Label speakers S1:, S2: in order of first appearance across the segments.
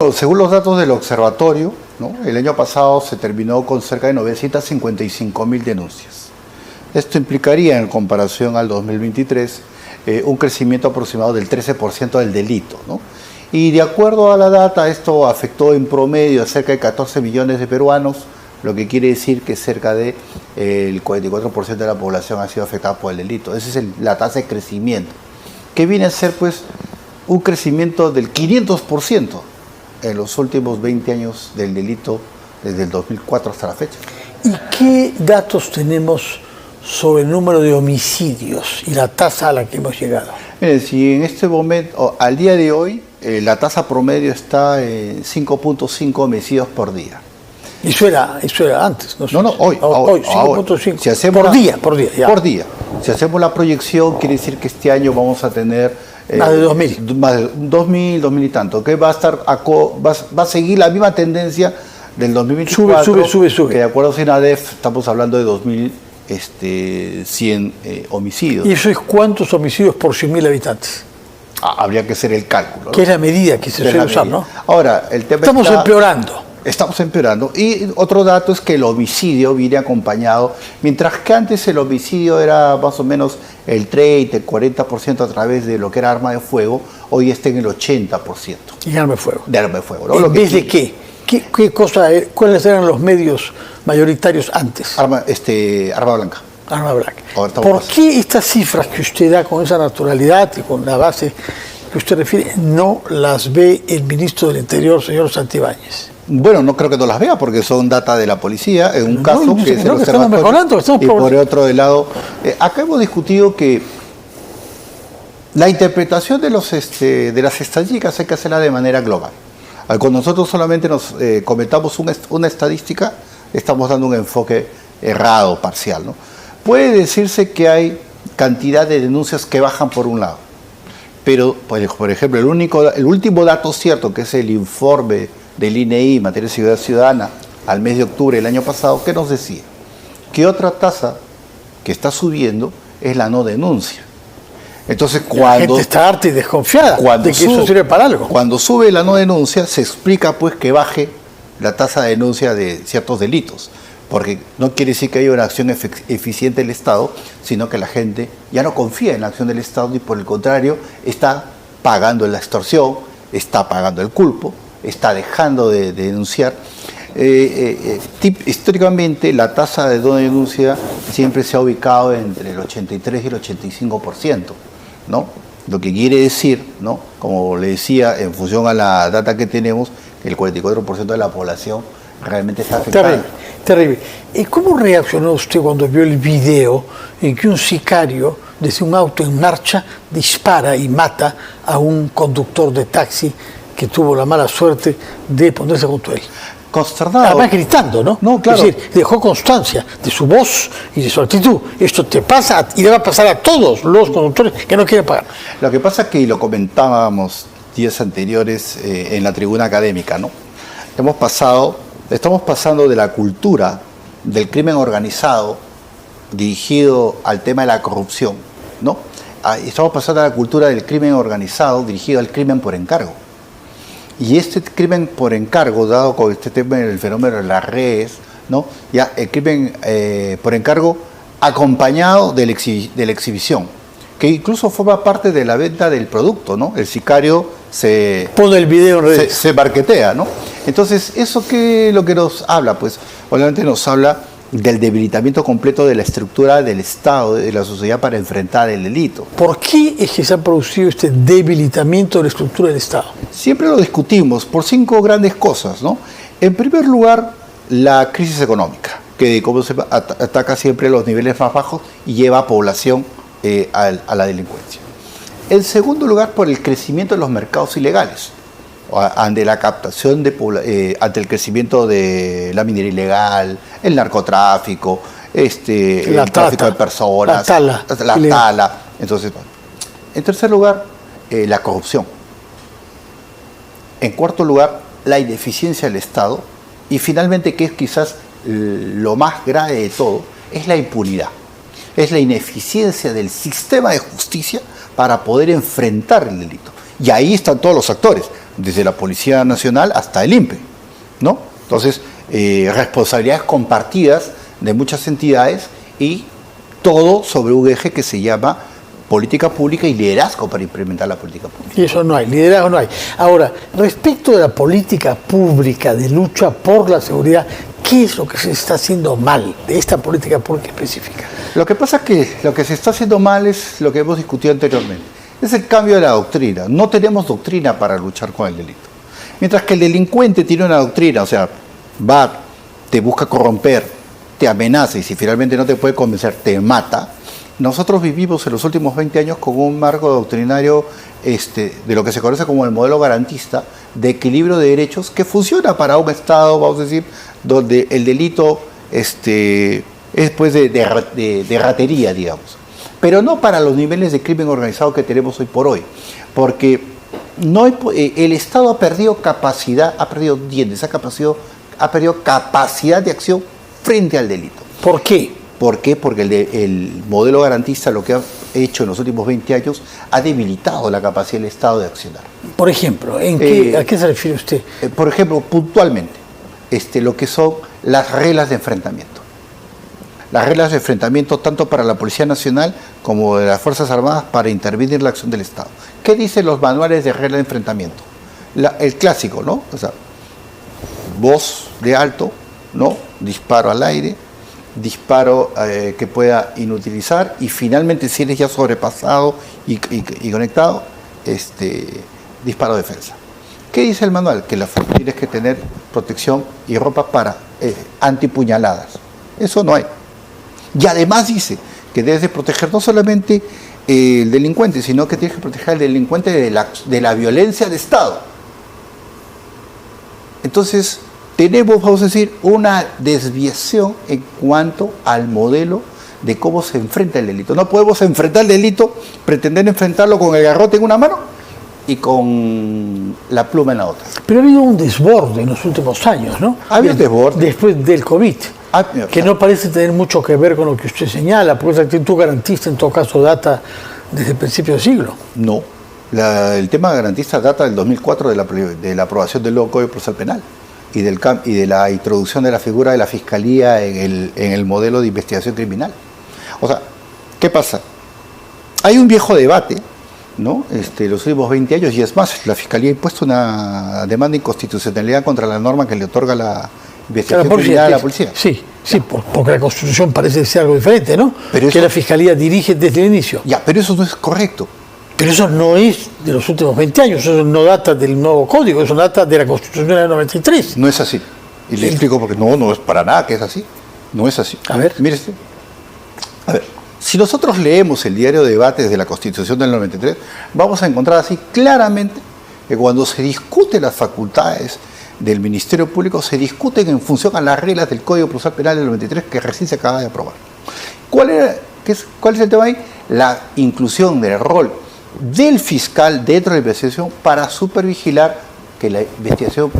S1: Bueno, según los datos del observatorio, ¿no?, el año pasado se terminó con cerca de 955.000 denuncias. Esto implicaría, en comparación al 2023, un crecimiento aproximado del 13% del delito, ¿no? Y de acuerdo a la data, esto afectó en promedio a cerca de 14 millones de peruanos, lo que quiere decir que cerca del 44% de la población ha sido afectada por el delito. Esa es la tasa de crecimiento, que viene a ser pues un crecimiento del 500% en los últimos 20 años del delito, desde el 2004 hasta la fecha.
S2: ¿Y qué datos tenemos sobre el número de homicidios y la tasa a la que hemos llegado?
S1: Miren, si en este momento, al día de hoy, la tasa promedio está en 5.5 homicidios por día.
S2: Eso era antes, ¿no?
S1: No, hoy
S2: 5.5.
S1: Si hacemos
S2: por día.
S1: Por día. Si hacemos la proyección, quiere decir que este año vamos a tener
S2: más de 2.000.
S1: Más de 2.000 y tanto, que va a seguir la misma tendencia del 2024.
S2: Sube.
S1: Que de acuerdo a SINADEF estamos hablando de 2.100 homicidios.
S2: ¿Y eso es cuántos homicidios por 100.000 habitantes?
S1: Habría que hacer el cálculo, ¿no?
S2: Que es la medida que se suele usar, ¿no?
S1: Ahora, el tema
S2: Estamos empeorando.
S1: Estamos empeorando. Y otro dato es que el homicidio viene acompañado, mientras que antes el homicidio era más o menos el 30, el 40% a través de lo que era arma de fuego, hoy está en el 80%.
S2: ¿Y arma de fuego?
S1: De arma de fuego, ¿no?
S2: ¿En vez de qué? ¿Qué cosa, cuáles eran los medios mayoritarios antes?
S1: Arma blanca.
S2: Arma blanca. ¿Por qué estas cifras que usted da con esa naturalidad y con la base que usted refiere no las ve el ministro del Interior, señor Santibáñez?
S1: Bueno, no creo que no las vea porque son data de la policía, en un caso que es el
S2: observatorio. Estamos mejorando,
S1: y por otro lado, acá hemos discutido que la interpretación de las estadísticas hay que hacerla de manera global. Cuando nosotros solamente nos comentamos una estadística, estamos dando un enfoque errado, parcial, ¿no? Puede decirse que hay cantidad de denuncias que bajan por un lado, pero, por ejemplo, el último dato cierto, que es el informe del INEI en materia de seguridad ciudadana al mes de octubre del año pasado, ¿qué nos decía? Que otra tasa que está subiendo es la no denuncia. Entonces, cuando
S2: la gente está harta y desconfiada de que eso sirve para algo.
S1: Cuando sube la no denuncia, se explica pues que baje la tasa de denuncia de ciertos delitos, porque no quiere decir que haya una acción eficiente del Estado, sino que la gente ya no confía en la acción del Estado y por el contrario está pagando la extorsión, está pagando el culpo, está dejando de denunciar. Históricamente la tasa de no denuncia siempre se ha ubicado entre el 83 y el 85%, ¿no? Lo que quiere decir, ¿no?, como le decía, en función a la data que tenemos, que el 44% de la población realmente está afectada.
S2: Terrible. ¿Y cómo reaccionó usted cuando vio el video en que un sicario desde un auto en marcha dispara y mata a un conductor de taxi que tuvo la mala suerte de ponerse junto a él?
S1: Consternado.
S2: Además gritando, ¿no?
S1: No, claro.
S2: Es decir, dejó constancia de su voz y de su actitud. Esto te pasa y le va a pasar a todos los conductores que no quieren pagar.
S1: Lo que pasa es que, y lo comentábamos días anteriores en la tribuna académica, ¿no? Estamos pasando de la cultura del crimen organizado dirigido al tema de la corrupción, ¿no? Estamos pasando a la cultura del crimen organizado dirigido al crimen por encargo. Y este crimen por encargo, dado con este tema del fenómeno de las redes, ¿no?, ya el crimen por encargo acompañado de la exhibición, que incluso forma parte de la venta del producto, ¿no? El sicario
S2: pone el video en redes.
S1: Se marketea, ¿no? Entonces, ¿eso qué es lo que nos habla? Pues obviamente nos habla del debilitamiento completo de la estructura del Estado, de la sociedad para enfrentar el delito.
S2: ¿Por qué es que se ha producido este debilitamiento de la estructura del Estado?
S1: Siempre lo discutimos por 5 grandes cosas, ¿no? En primer lugar, la crisis económica, que como se ataca siempre los niveles más bajos y lleva a población a la delincuencia. En segundo lugar, por el crecimiento de los mercados ilegales, ante la captación ante el crecimiento de la minería ilegal, el narcotráfico, el tráfico de personas, la tala. Entonces, en tercer lugar, la corrupción. En cuarto lugar, la ineficiencia del Estado. Y finalmente, que es quizás lo más grave de todo, es la impunidad. Es la ineficiencia del sistema de justicia para poder enfrentar el delito. Y ahí están todos los actores. desde la Policía Nacional hasta el INPE, ¿no? Entonces, responsabilidades compartidas de muchas entidades y todo sobre un eje que se llama política pública y liderazgo para implementar la política pública.
S2: Y eso no hay, liderazgo no hay. Ahora, respecto de la política pública de lucha por la seguridad, ¿qué es lo que se está haciendo mal de esta política pública específica?
S1: Lo que pasa es que lo que se está haciendo mal es lo que hemos discutido anteriormente. Es el cambio de la doctrina. No tenemos doctrina para luchar con el delito. Mientras que el delincuente tiene una doctrina, o sea, va, te busca corromper, te amenaza y si finalmente no te puede convencer, te mata. Nosotros vivimos en los últimos 20 años con un marco doctrinario de lo que se conoce como el modelo garantista de equilibrio de derechos que funciona para un Estado, vamos a decir, donde el delito es pues de ratería, digamos. Pero no para los niveles de crimen organizado que tenemos hoy por hoy, porque no hay, el Estado ha perdido capacidad, ha perdido dientes, ha perdido capacidad de acción frente al delito.
S2: ¿Por qué?
S1: ¿Por qué? Porque el modelo garantista lo que ha hecho en los últimos 20 años ha debilitado la capacidad del Estado de accionar.
S2: Por ejemplo, ¿a qué se refiere usted?
S1: Por ejemplo, puntualmente, lo que son las reglas de enfrentamiento. Las reglas de enfrentamiento tanto para la Policía Nacional como de las Fuerzas Armadas para intervenir en la acción del Estado. ¿Qué dicen los manuales de reglas de enfrentamiento? El clásico, ¿no? O sea, voz de alto, ¿no? Disparo al aire, disparo que pueda inutilizar y finalmente si eres ya sobrepasado y conectado, disparo de defensa. ¿Qué dice el manual? Que tienes que tener protección y ropa para antipuñaladas. Eso no hay. Y además dice que debes de proteger no solamente el delincuente, sino que tienes que proteger al delincuente de la violencia de Estado. Entonces, tenemos, vamos a decir, una desviación en cuanto al modelo de cómo se enfrenta el delito. No podemos enfrentar el delito, pretender enfrentarlo con el garrote en una mano y con la pluma en la otra.
S2: Pero ha habido un desborde en los últimos años, ¿no?
S1: Ha habido desborde.
S2: Después del COVID, que no parece tener mucho que ver con lo que usted señala, porque esa actitud garantista en todo caso data desde el principio del siglo.
S1: No, el tema garantista data del 2004 de la aprobación del nuevo Código Procesal Penal y de la introducción de la figura de la Fiscalía en el modelo de investigación criminal. O sea, ¿qué pasa? Hay un viejo debate, ¿no? Los últimos 20 años, y es más, la Fiscalía ha impuesto una demanda de inconstitucionalidad contra la norma que le otorga la investigación criminal a la policía.
S2: Sí, sí, porque la Constitución parece ser algo diferente, ¿no? Pero que la Fiscalía dirige desde el inicio.
S1: Ya, pero eso no es correcto.
S2: Pero eso no es de los últimos 20 años, eso no data del nuevo código, eso data de la Constitución del 93.
S1: No es así. Y le explico porque no es para nada que es así. No es así.
S2: A ver.
S1: Mire, a ver, si nosotros leemos el diario de debates de la Constitución del 93, vamos a encontrar así claramente que cuando se discuten las facultades del Ministerio Público, se discuten en función a las reglas del Código Procesal Penal del 93 que recién se acaba de aprobar. ¿Cuál es el tema ahí? La inclusión del rol del fiscal dentro de la investigación para supervigilar que la investigación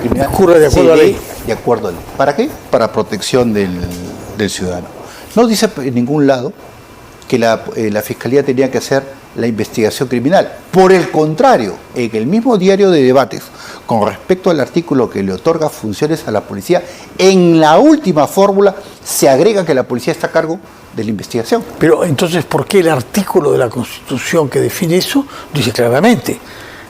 S1: criminal
S2: ocurra de acuerdo a la ley.
S1: De acuerdo a la ley. ¿Para qué? Para protección del ciudadano. No dice en ningún lado que la Fiscalía tenía que hacer la investigación criminal. Por el contrario, en el mismo diario de debates, con respecto al artículo que le otorga funciones a la policía, en la última fórmula se agrega que la policía está a cargo de la investigación.
S2: Pero entonces, ¿por qué el artículo de la Constitución que define eso dice claramente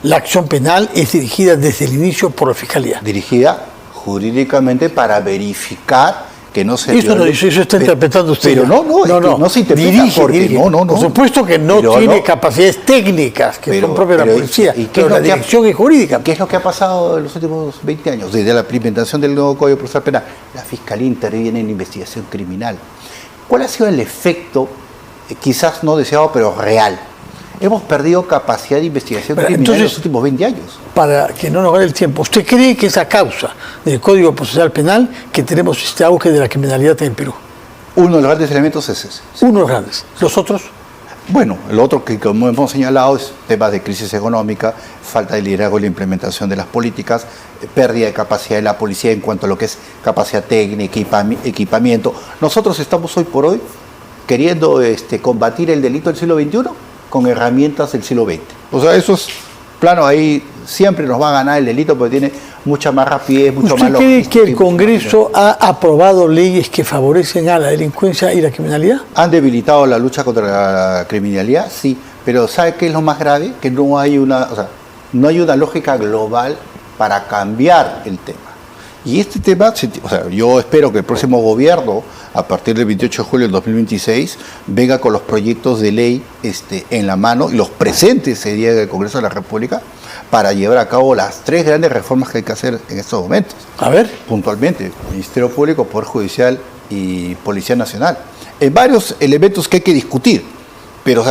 S2: la acción penal es dirigida desde el inicio por la Fiscalía?
S1: Dirigida jurídicamente para verificar que no se...
S2: Eso está interpretando usted.
S1: Pero no se interpreta.
S2: Dirige. Por supuesto que no tiene capacidades técnicas que son propias de la policía, pero la dirección es jurídica.
S1: ¿Qué es lo que ha pasado en los últimos 20 años? Desde la implementación del nuevo Código Procesal Penal, la Fiscalía interviene en la investigación criminal. ¿Cuál ha sido el efecto, quizás no deseado, pero real? Hemos perdido capacidad de investigación criminal en los últimos 20 años.
S2: Para que no nos gane el tiempo, ¿usted cree que es a causa del Código Procesal Penal que tenemos este auge de la criminalidad en el Perú?
S1: Uno de los grandes elementos es ese.
S2: Uno de los grandes. ¿Los otros?
S1: Bueno, el otro que, como hemos señalado, es temas de crisis económica, falta de liderazgo en la implementación de las políticas, pérdida de capacidad de la policía en cuanto a lo que es capacidad técnica, equipamiento. Nosotros estamos hoy por hoy queriendo combatir el delito del siglo XXI con herramientas del siglo XX. O sea, eso es plano ahí siempre nos va a ganar el delito porque tiene mucha más rapidez, mucho más
S2: ¿Usted cree
S1: logística
S2: que el Congreso ha aprobado leyes que favorecen a la delincuencia y la criminalidad?
S1: ¿Han debilitado la lucha contra la criminalidad? Sí, pero ¿sabe qué es lo más grave? Que no hay no hay una lógica global para cambiar el tema. Y este tema, yo espero que el próximo gobierno, a partir del 28 de julio del 2026, venga con los proyectos de ley en la mano y los presente ese día en el Congreso de la República para llevar a cabo las 3 grandes reformas que hay que hacer en estos momentos.
S2: A ver.
S1: Puntualmente, Ministerio Público, Poder Judicial y Policía Nacional. En varios elementos que hay que discutir, pero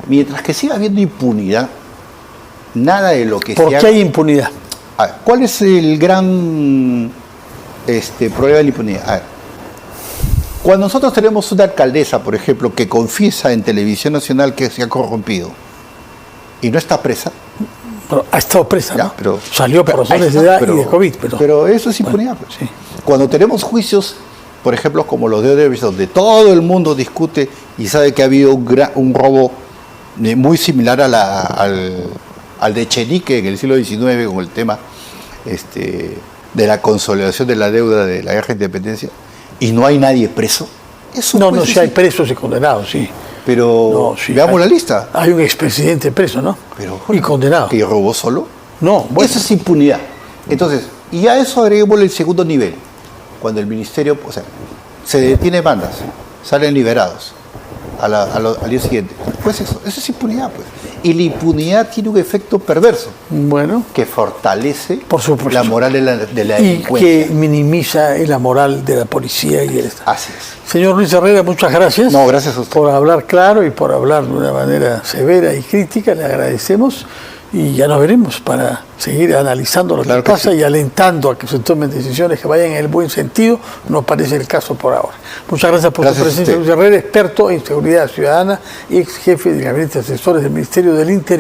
S1: mientras que siga habiendo impunidad, nada de lo que
S2: ¿Por qué hay impunidad?
S1: A ver, ¿cuál es el gran problema de la impunidad? A ver, cuando nosotros tenemos una alcaldesa, por ejemplo, que confiesa en Televisión Nacional que se ha corrompido y no está presa.
S2: Pero ha estado presa,
S1: Ya,
S2: ¿no?
S1: pero,
S2: salió por razones de edad y de COVID.
S1: Pero eso es impunidad.
S2: Bueno,
S1: pues.
S2: sí.
S1: Cuando tenemos juicios, por ejemplo, como los de Odebrecht, donde todo el mundo discute y sabe que ha habido un robo muy similar al de Echenique en el siglo XIX con el tema de la consolidación de la deuda de la guerra de independencia, y no hay nadie preso. Eso
S2: No, si hay presos y condenados, sí.
S1: Pero
S2: No, sí,
S1: veamos la lista.
S2: Hay un expresidente preso, ¿no? Y condenado.
S1: ¿Que robó solo?
S2: No, bueno.
S1: Eso es impunidad. Entonces, y a eso agreguémosle el segundo nivel. Cuando el ministerio, se detiene bandas, salen liberados al día siguiente. Pues eso es impunidad, pues. Y la impunidad tiene un efecto perverso.
S2: Bueno.
S1: Que fortalece
S2: Por supuesto.
S1: la moral de la
S2: Y
S1: delincuencia.
S2: que minimiza la moral de la policía y del Estado.
S1: Así es.
S2: Señor Luis Herrera, muchas gracias.
S1: No, gracias a usted.
S2: Por hablar claro y por hablar de una manera severa y crítica, le agradecemos. Y ya nos veremos para seguir analizando lo
S1: Claro
S2: que
S1: que
S2: pasa
S1: sí.
S2: y alentando a que se tomen decisiones que vayan en el buen sentido. No parece el caso por ahora. Muchas gracias por
S1: Gracias
S2: su
S1: a
S2: presencia,
S1: usted.
S2: Luis Herrera, experto en seguridad ciudadana y ex jefe de gabinete de asesores del Ministerio del Interior.